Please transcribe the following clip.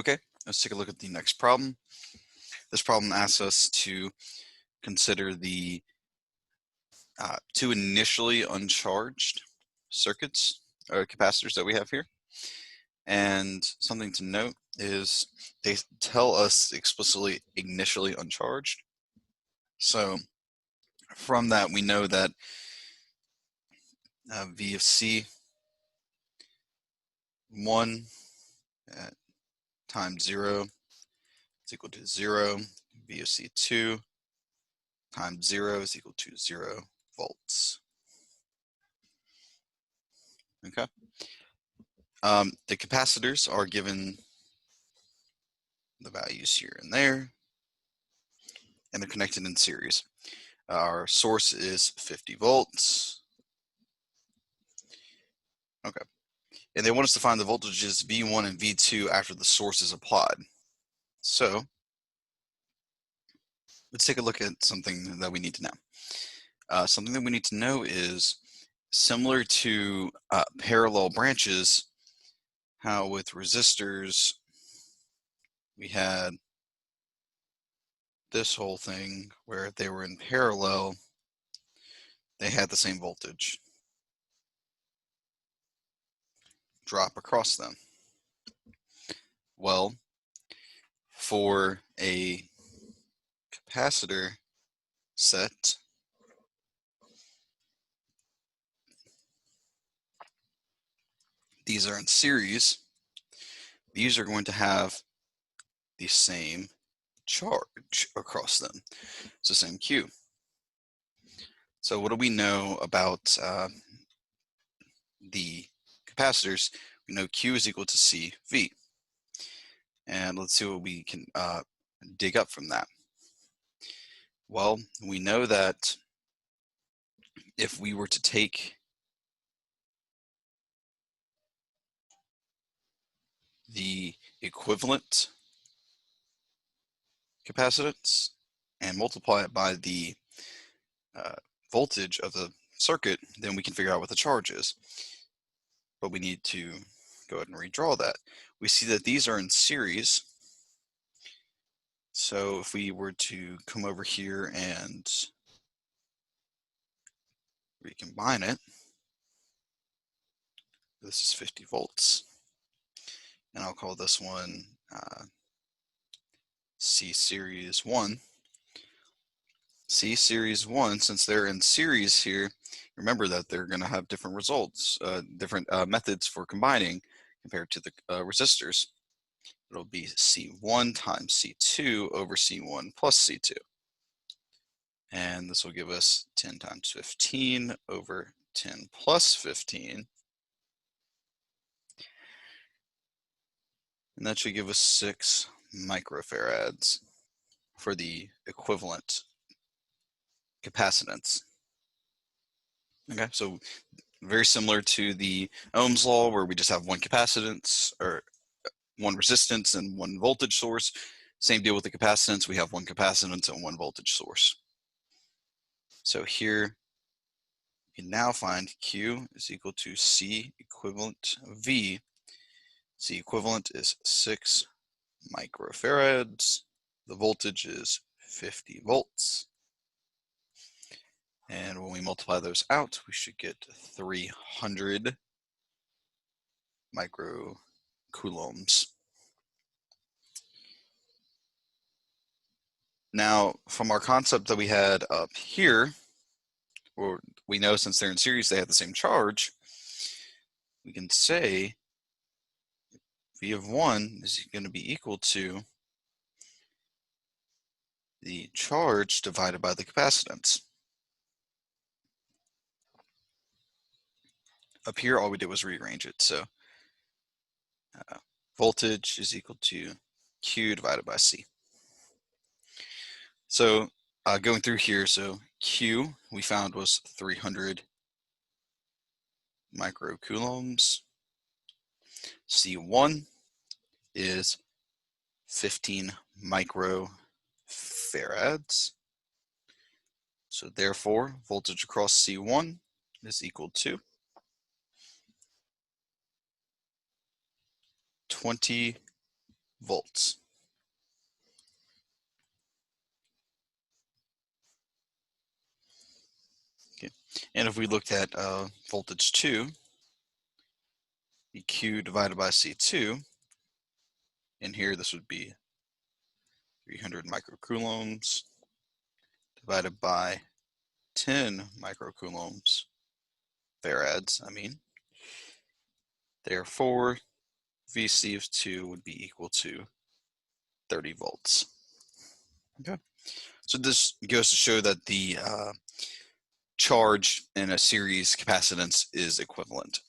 Okay, let's take a look at the next problem. This problem asks us to consider the two initially uncharged circuits or capacitors that we have here. And something to note is they tell us explicitly initially uncharged. So from that, we know that V of C 1 at time 0 is equal to 0. V of C 2 times 0 is equal to 0 volts. Okay. The capacitors are given the values here and there, and they're connected in series. Our source is 50 volts. Okay. And they want us to find the voltages V1 and V2 after the source is applied. So let's take a look at something that we need to know. Something that we need to know is similar to parallel branches, how with resistors we had this whole thing where they were in parallel, they had the same voltage drop across them. Well, for a capacitor set, these are in series, these are going to have the same charge across them. It's the same Q. So what do we know about the capacitors? We know Q is equal to CV. And let's see what we can dig up from that. Well, we know that if we were to take the equivalent capacitance and multiply it by the voltage of the circuit, then we can figure out what the charge is. But we need to go ahead and redraw that. We see that these are in series. So if we were to come over here and recombine it, this is 50 volts. And I'll call this one C series 1. C series 1, since they're in series here, remember that they're going to have different results, different methods for combining compared to the resistors. It'll be C1 times C2 over C1 plus C2. And this will give us 10 times 15 over 10 plus 15. And that should give us 6 microfarads for the equivalent capacitance. Okay, so very similar to the Ohm's law, where we just have one capacitance or one resistance and one voltage source. Same deal with the capacitance. We have one capacitance and one voltage source. So here we can now find Q is equal to C equivalent V. C equivalent is 6 microfarads. The voltage is 50 volts. And when we multiply those out, we should get 300 microcoulombs. Now, from our concept that we had up here, or we know since they're in series, they have the same charge, we can say V of 1 is going to be equal to the charge divided by the capacitance. Up here, all we did was rearrange it. So voltage is equal to Q divided by C. So going through here, so Q we found was 300 microcoulombs. C1 is 15 microfarads. So therefore, voltage across C1 is equal to 20 volts. Okay. And if we looked at voltage 2, Q divided by C2, and here this would be 300 microcoulombs divided by 10 microcoulombs, farads, I mean. Therefore, VC of 2 would be equal to 30 volts. Okay. So this goes to show that the charge in a series capacitance is equivalent.